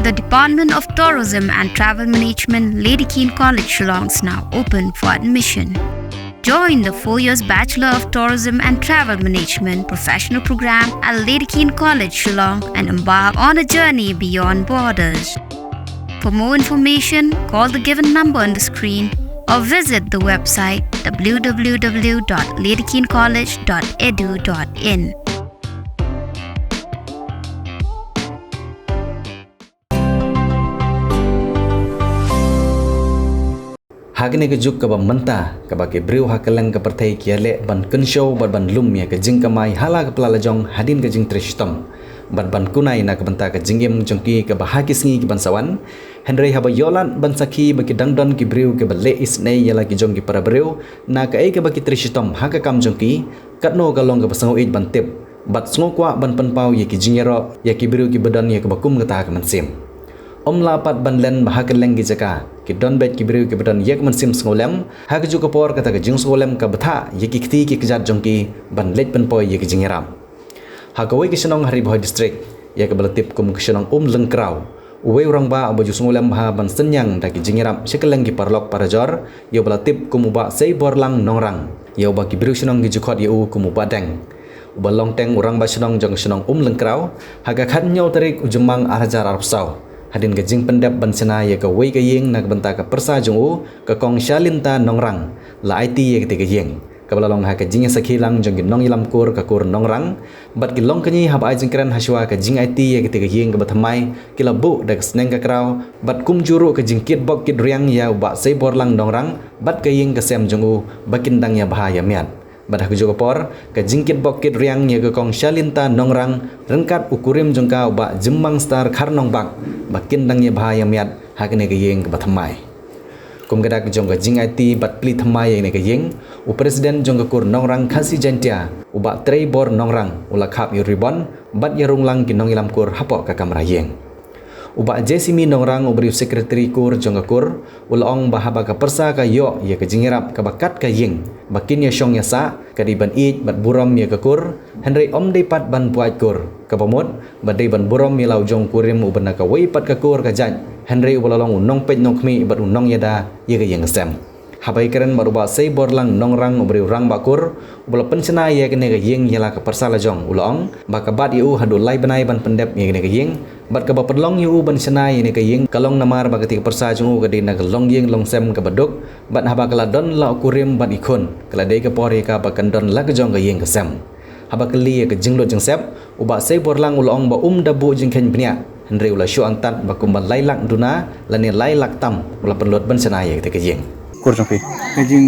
The Department of Tourism and Travel Management, Lady Keane College, Shillong is now open for admission. Join the 4 years Bachelor of Tourism and Travel Management professional program at Lady Keane College, Shillong and embark on a journey beyond borders. For more information, call the given number on the screen or visit the website www.ladykeencollege.edu.in. Hagni ke juk ke bamanta ke bagi briu hakelang ke pertai kiale ban kenshow ban lum ya ke jing kamai hala ke pelalajong hadin ke jing trishtom ban kunai na ke banta ke jingim jongki ke bahakis ngi ke bansawan Henry haba yolan ban saki bagi dangdon ki briu ke bale isnei yala ki jongki para briu na ke ke bagi trishtom haka kam jongki katno galong ke basango ij ban tip bat snokwa ban panpau ya ki jingero ya ki briu ki badan ya ke bakum ke ta ke mansim lapat banlen bahagian lenggi jaka ki don bet ki briu ki badan yak mansim sngolem hak ju kapor kata ke jing sngolem ka batha yeki kti ki kjat jongki ban let penpoy yeki jingeram hakawe ki senong hari boy district ya ke belatip kum ki senong lengkrau uwe urang ba abaju sngolem ha ban senyang da ki jingeram sekeleng ki parlok parajor yo belatip kum uba sei borlang nongrang yo ba ki briu senong ki jukot yo kum uba deng ubalong teng urang ba senong jong senong lengkrau haga khat nyau tarik ujemang arajar arpsau hadin ke jing pendap bansena ya ke wei ke yeng nak benta ke persa jongu ke kong shalinta nongrang la IT ya ke ke yeng ke balalong ha ke jing sakhilang jong nong ilam kur ke kur nongrang bat ki long kenyi hab ai jingkran haswa ke jing IT ya ke yeng ke bathamai ki labu dak sneng ke krau bat kum juru ke jingkit bok kit riang ya ba sei borlang nongrang bat ke yeng ke sem jongu bakindang ya bahaya miat badah ke juga por ke jingkit bokit riang nya ke kong shalinta nongrang rengkat ukurim jongka ba jemang star karnong bak bakin dangnya bahaya miat hakne ke yeng ke bathamai kum gada ke jong ke jing IT bat pli thamai ne ke yeng u presiden jong ke kur nongrang khasi jantia u ba trei bor nongrang ula khap yu ribon bat yarung lang ki nongilam kur hapok ka kamra yeng uba jesimi nongrang ubri sekretari kur jong kur ulong bahaba ka persa ka yo ya ke jingirap ka bakat ka yeng bakin ya syong ya sa ka di ban ij bat buram ya ka kur henry om de pat ban puat kur ka pamot badai ban buram ya lau jong kurim uban ka wei pat ka kur ka jan henry ubalong unong pet nong khmi bat unong ya da ya ka yeng sem habai keren baruba sei borlang nongrang ubri rang bakur ubala pensena ya kene ka yeng yala ka persa la jong ulong ba ka bat yu hadu lai banai ban pendep ya kene ka yeng bat ka ba pedlong yu ban sena ya ne ka yeng kalong namar ba ka ti persa jong ka di na ka long yeng long sem ka baduk bat haba kala don la kurim ban ikon kala dei ka pori ka ba kan don la ka jong ka yeng ka sem haba kali ya ka jinglot jeng sep uba sei borlang ulong ba dabu jeng ken pnia henry ula syu antat ba kumbal lai lak duna la ne lai lak tam ula penlot ban sena ya ka yeng kurang kajing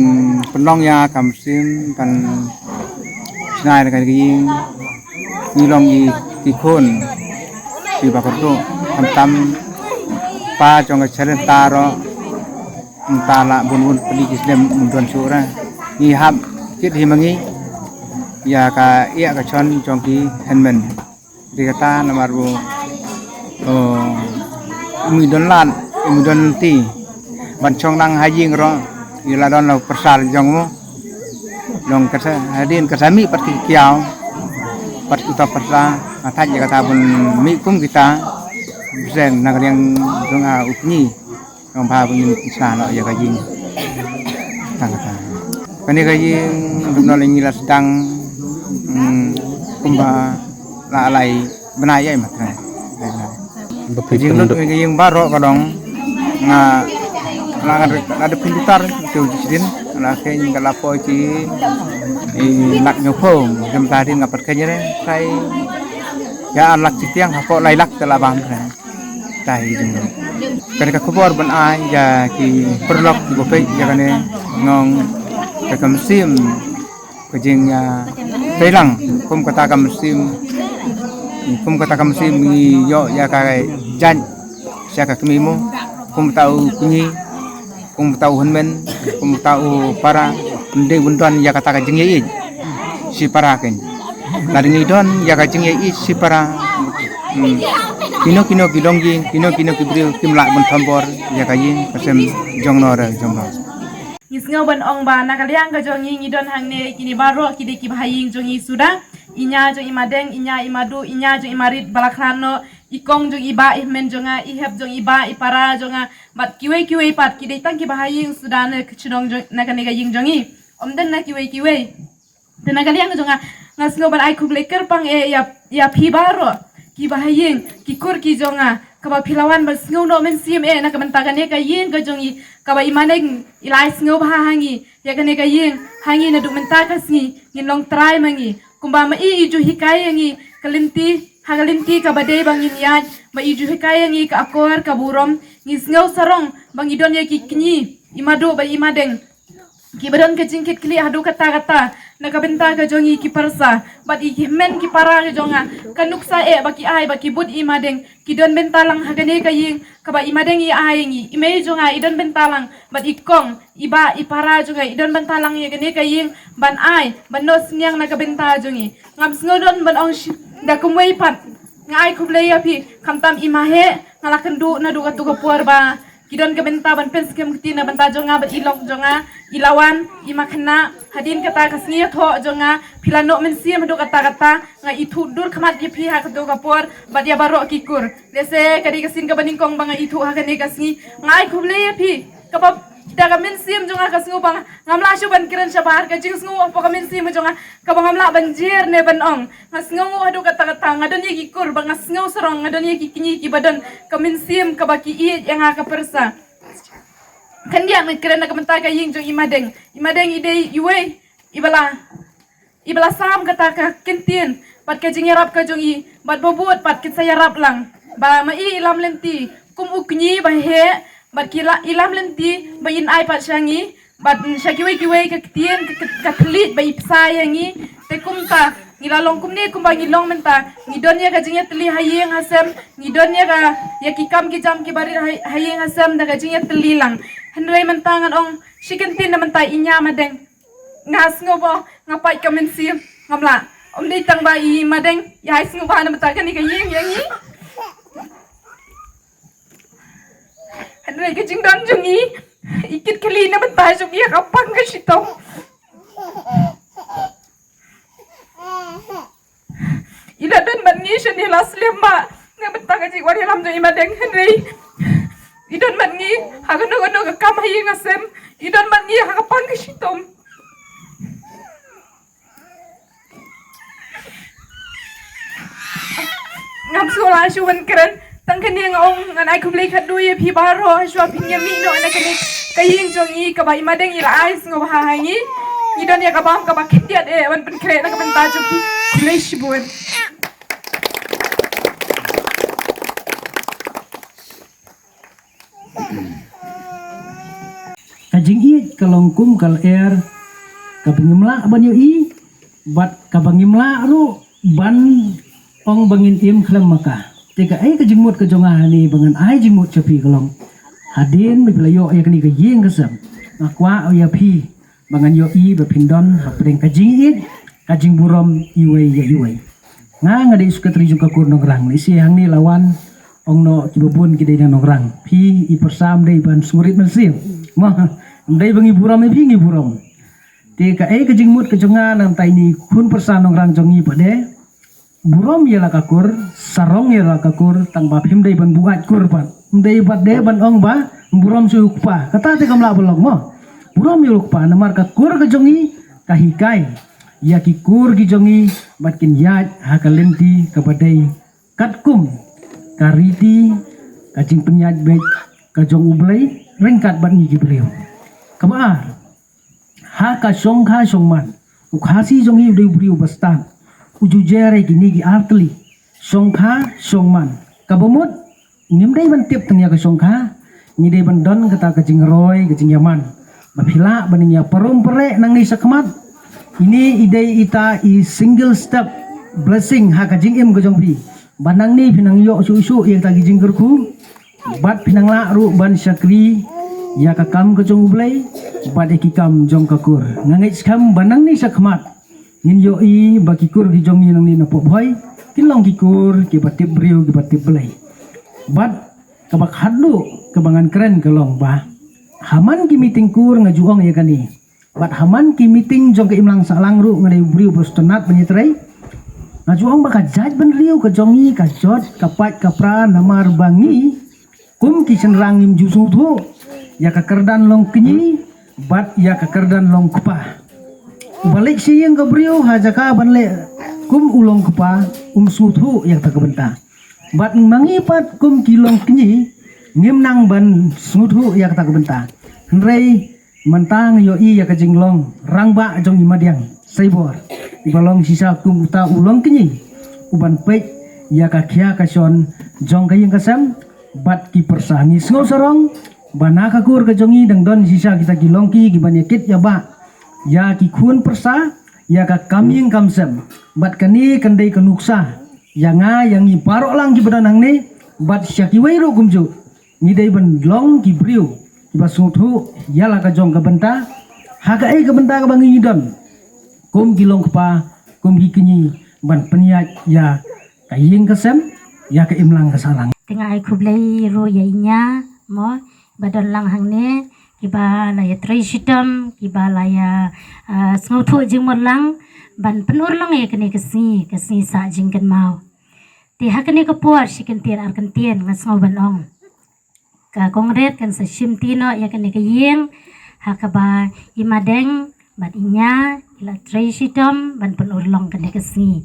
penong ya kamsim kan senai dengan kajing nilong ikon di bakar tu tam pa jong keceren taro entala bun peli kisem munduan sura ni hab kit himangi ya ka iya ka chon jong ki henmen dikata nomor bu midon lan midon ti bancong nang hajing ro ila don lo persal jongmu long kasa hadin kasami parti kiau part kita persa atat ya kata pun mi kum kita zen nang yang donga upni ngam pa pun sana ya kajing tang kata kani kajing dum lengi la sedang kumba la alai benaya matra kajing lo kajing baro kadong nga ada pintar tu jidin la ken kala po ki lak nyopong jam tadi ngapat kenya sai ya lak tiang hapo lai lak tela bang tai jeng kan ka khobor ban ai ya ki perlok ki bope ya kane ngong ka kamsim ka jeng ya telang kum kata kamsim yo ya ka jan sia ka kemimu kum tahu kunyi kum tahu henmen kum tahu para ndeng bundan ya kata kajeng ye si para ken lari ngidon ya kajeng ye si para kino kilonggi kino kibriu kimla bun thambor ya kajing kasem jongnor Isngau ban ong ba nakaliang ka jongi ngidon hangne kini baro kidi ki bahaying jongi suda inya jong imadeng inya imadu inya jong imarit balakrano ikong jong iba ihmen jonga ihep jong iba ipara jonga bat kiwe pat kidai tang ki bahaying sudana kechinong jong nakanega ying jongi omden na kiwe tenaga liang jonga ngasngo ban ai kubleker pang ya pibaro ki bahaying ki kur ki jonga kaba pilawan bas ngau no men sim na kabantagan ka ying ka jongi kaba imaneng ilai ngau bahangi ya kane ka ying hangi na dumenta kasngi nginlong try mangi kumba ma iju hikayangi kalinti hagalinti ka badai bangin yaj ma iju hikayangi ka akor ka burom ngisngau sarong bangidon ya kikni imado ba imadeng ki badon ka jingkit kli hadu kata nakabenta ka jongi ki parsa bat i men ki para ka jonga kanuksa baki ai baki bud imadeng kidon bentalang hagane ka ying kaba imadeng i ayengi ime jonga idon bentalang bat ikong iba ipara jonga idon bentalang ya gane ka ying ban ai ban nos nyang nakabenta jongi ngam sngodon ban ong da kumwei pat ngai kublei api kamtam imahe ngalakan du na du ka puar ba kidon ka benta ban pens kem ktina benta jonga bat ilok jonga ilawan imakna hadin kata kasngi tho jonga pilano men siam do kata nga itu dur khamat ye phi ha do kapor bat ya baro kikur lese kadi kasin ka baningkong banga itu ha kane kasngi ngai khuble ye phi kapap kita ka men siam jonga kasngu bang ngamla shu ban kiran sabar ka jing sngu apa ka men siam jonga ka bang ngamla banjir ne ban ong ngasngu adu kata ngadon ye kikur bang ngasngu sorong ngadon ye kikini ki badan ka men siam ka baki i yang ha ka persa kan dia ngikiran na kamenta ka ying jong imadeng ide iwe ibala sam kata ka kentin pat ka jing yarap ka jong i bat bobot pat kit saya rap lang ba ma i ilam lenti kum ukni ba he bat kila ilam lenti ba in ai pat syangi bat syakiwe ka ketien ka klit ba ipsa yangi te kum ta ngilalong kum ni kum ba ngilong menta ngidon ya ka jing teli hayeng hasem ngidon ya ka ya kikam ki jam ki bari hayeng hasem da ka jing teli lang henry mentangan ong shikentin na mentai inya madeng ngas ngobo ngapai kamen sim ngamla om dei tang ba i madeng ya is ngoba na mentai kan ni ka yeng yangi henry ka jing don jungi ikit kali na mentai jung ya kapang ka sitong ila dan bangi shani laslim ba nga mentai ka jing wari lam jung i madeng henry idon mangi hagano ka kamay ngasem idon mangi hagapang kasitom ngam sola shuwan keren tangkani ngong nganai kumlei khadu ye phi baro shwa pinyami no anakani kayin jongi kabai madeng ila ais ngo bahangi idon ya kabam kabakit ya de wan pen kre na kabenta joki kumlei shibun kajing i kalongkum kal air kabangimla ban yo i bat kabangimla ru ban ong bangin im klam maka teka ai kajing mut ka jonga ni bangan ai jing mut chapi kalong hadin mi playo ai kani ka yeng kasam akwa ya phi bangan yo i ba pindon hapring kajing i kajing burom iwei ya iwei ngade suka trijung ka kur nongrang ni si hang ni lawan ong no kibubun kidai na nongrang phi i persam dei ban surit melsim mah dai bangi buram e bingi buram te ka e kajing mut ka jonga nam tai ni kun persan nongrang jongi pade buram ya la kakur sarong ya la kakur tang ba phim dai ban buat kur pat dai bat de ban ong ba buram su pa kata te kamla bolok mo buram ya pa namar ka kur ka jongi ka hikai ya ki kur ki jongi bat kin yat ha kalenti ka badai katkum kariti kajing penyat bet kajong ublai rengkat ban ni gibreu kama ha ka song man ukhasi jong hi dei briu bastan uju jere gini gi artli song man kabomut ngim dei ban tip tengya ka song ni dei ban don kata kajing roy kajing yaman bapila baning ya parum pere nang ni sakmat ini idei ita i single step blessing ha kajing im kajong pi banang ni pinang yo su yang tagi jinggerku bat pinang la ru ban syakri ya kakam kajong ublai bat ekikam jong kakur ngangai skam banang ni sakmat nin yo i bakikur ki jong ni nang ni napok boy kilong kikur ki batip briu ki batip blai bat kabak hadu kebangan keren kelong ba haman ki meeting kur ngajuong ya kani bat haman ki meeting jong ke imlang salang ru ngadai briu bostonat penyitrai ngajuang baka jaj ban riu ka jongi ka jot ka pat ka pra namar bangi kum ki senrangim jusu thu ya ka kerdan long kinyi bat ya ka kerdan long kupa balik siyang ka brio hajaka banle kum ulong kupa suthu yang tak benta bat mangipat kum kilong kinyi ngim nang ban suthu yang tak benta hrei mentang yo i ya ka jinglong rangba jong imadiang saibor ibalong sisa kum uta ulong kinyi uban pek ya ka khia ka son jong ka yang kasam bat ki persani sngo sarong bana ka kur ka jongi dang don sisa kita kilong ki giban yakit ya ba ya ki khun persa ya ka kaming kamsem bat kani kandai kanuksa yanga yang i parok lang ki badanang ne bat syaki wairo kumju ni dai ban long ki brio basuthu yala ka jong ka benta haga ai ka benta ka bangi don kum kilong pa kum ki kinyi ban peniat ya ka ying kasem ya ka imlang ka salang tengah ai kublai ro ya inya mo badan lang hang ne kiba la ya trishidam kiba la ya smuthu jingmor lang ban penur lang ya kene kasi sa jingkan mau ti hakane ka puar sikin tir ar kan tien ngasngau ban ong ka kongret kan sa shimtino ya kene ka yeng hakaba imadeng bat inya ila trishidam ban penur lang kene kasi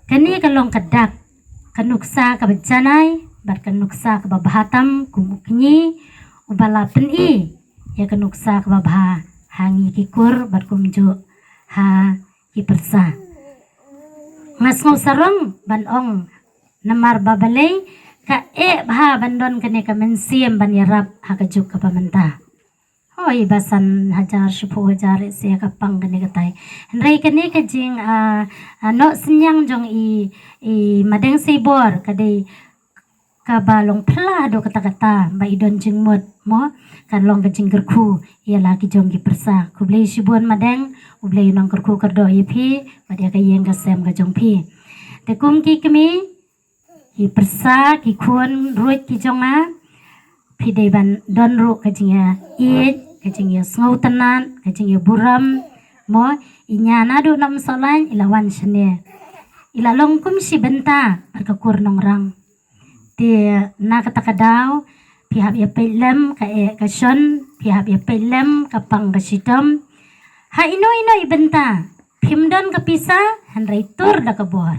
kani kalong kadak kanuksa ka bejanai bat kanuksa ka babahatam kumukni ubala peni ya kanuksa ka babha hangi kikur bat kumju ha kipersa ngasngau sarong ban ong namar babalay ka bha bandon kane ka mensiem ban yarap ha ka juk ka pamanta hoi basan 1000 se ka pang kane ka tai hendrai kane ka jing no senyang jong i madeng sebor kadai ka balong pla do kata-kata ba idon jing mut mo kan long ka jing kerku ia lagi jong ki persa ku blei sibon madeng u blei nang kerku kerdo ye phi ba dia ka yeng ka sem ka jong phi te kum ki kemi ki persa ki khun ruit ki jonga phi dei ban don ru ka jing ya ka jing ya ngau tenan ka jing ya buram mo inya na do nam solan ilawan sene ila long kum si benta ka kur nong rang ti na katakadaw pihap ya pelem ka ka son pihap ya pelem ka pang kasidam ha ino ibenta pimdon ka pisa hanray tur da ka bor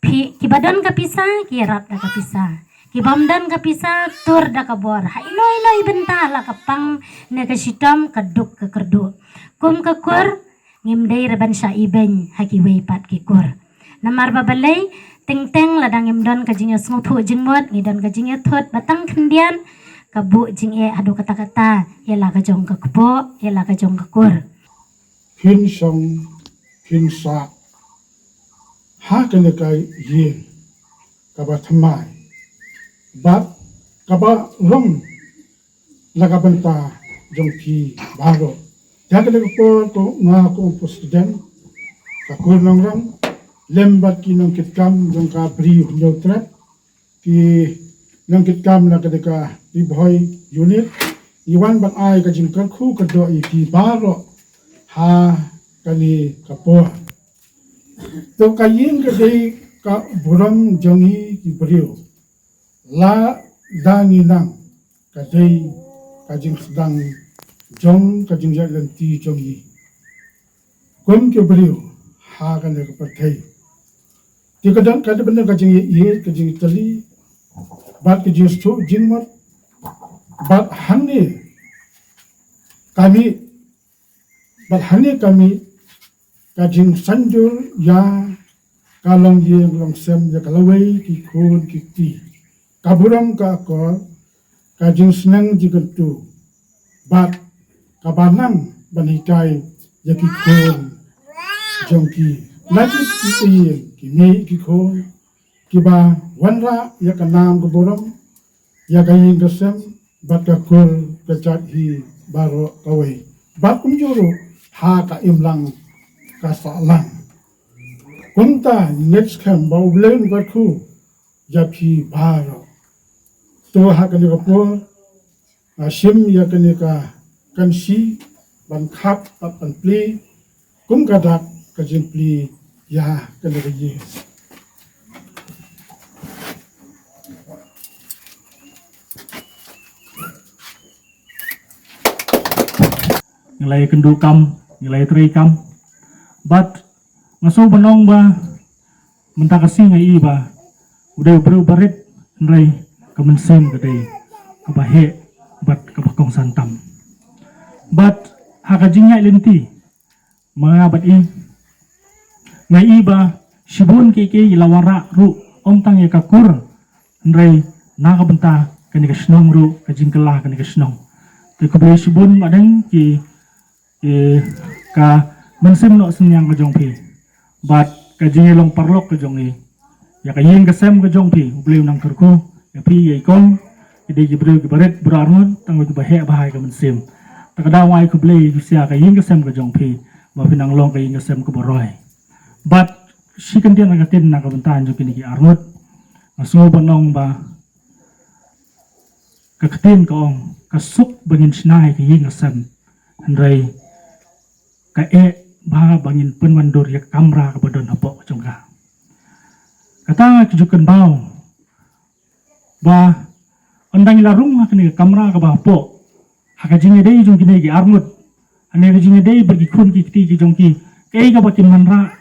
kibadon ka pisa kirap da ka pisa kibamdan ka pisa tur da ka bor ha ino ibenta la ka pang ne kasidam kaduk ka kerdu kum ka kur ngimdai reban sa iben hakiway pat kikur namar babalay teng ladang imdon ka jingya smuthu jingmot ngidon ka jingya thot batang khendian ka bu jingye adu kata-kata yala ka jong ka kupo yala ka jong ka kur hin song hin sa ha kene ka yin ka ba thamai ba ka ba rom laga banta jong ki baro ya kene ko nga ko student ka kur nong rang lembat ki nang kitkam jong ka bri hunyo trap ki nang kitkam na kadeka di boy unit iwan ban ai ka jingkar khu ka do i ki baro ha kani kapo to kayin ka dei ka buram jongi ki brio la dangi nang ka dei ka jing sedang jong ka jing jalan ti jongi kum ke brio ha kani ka pathai ti kadang kada benar ka jing ye ka jing tali bat ka jing sto jing mat bat hanne kami ka jing sanjur ya kalong ye long sem ya kalawai ki khun ki ti kaburam ka ko ka jing snang jigentu bat kabanang banikai ya ki khun jongki lagi kita kimi kiko kiba wanra ya kanam keburam ya kayin kesem bat kakul kecat hi baro kawai bat kumjuru ha ka imlang ka salang kunta next kam bau blen batku japi baro to ha ka ni kapur asim ya kani ka kansi ban khap ban pli kum kadak ka jimpli ya kena ke ye nilai kendukam nilai terikam but ngaso benong ba mentah kasih ngai ba udah barit nilai kemensem kedai kebahe bat kebakong santam but hakajingnya linti mga bat ngai ba shibun keke ilawara ru omtang ya kakur nilai nakabenta kani kasnong ru kajingkelah kani kasnong te kebahe shibun madeng ki ka mensem no senyang ke jongpi but kajinge long parlok ke jongi ya kayeng kesem ke jongpi ubleu nang kerku ya pi ya ikon ide gibreu gibaret berarmun tanggo bahe bahai ke mensem takada wai ke blei sia kayeng kesem ke jongpi ba pinang long kayeng kesem ke boroi but sikan dia nagatin na kabentan jo kini ki armut ngaso banong ba kakatin kaong kasuk bangin snai kayeng kesem handrai kae ba bangin penwandur ya kamera kabadon apok jongga kata kejukan bau ba ondang ilarung kini kamera ka ba apok hakajinge dei jong kini gi armut ane kajinge dei bagi kun ki ti jongki kei ka bakin manra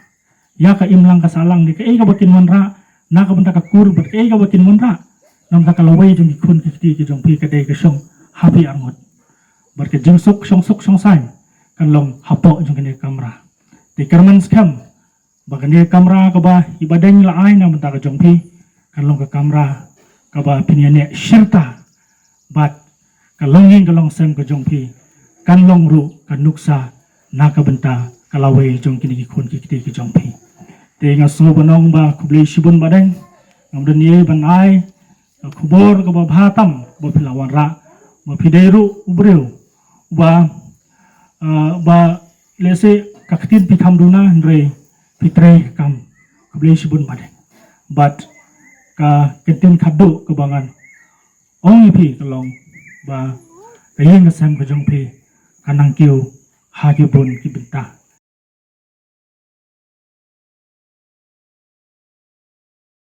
ya ka imlang ka salang di kei ka bakin manra na ka benta ka kur bat kei ka bakin manra nam ta kalawai jong ki kun ki ti jongpi ka dei ka song happy armut bar ke jengsuk song sai kanlong hapok jong kini kamera di kerman skam bagani kamera kaba ibadang laai na benta ka jongpi kanlong ka kamera kaba pinyane shirta bat kalonging kalong sem ka jongpi kanlong ru kanuksa na ka benta kalawai jong kini ki kun ki ti ki jongpi te ngaso banong ba kublei shibun badeng ngamdan ye banai kubor kaba bhatam ba pilawan ra ba pideiru ubreu ba lese kaktin pikam duna ndre pitre kam kublei shibun badeng but ka kentin khadu kebangan ong ipi kalong ba kayeng kesem kejong pi kanang kiu hagi bun ki benta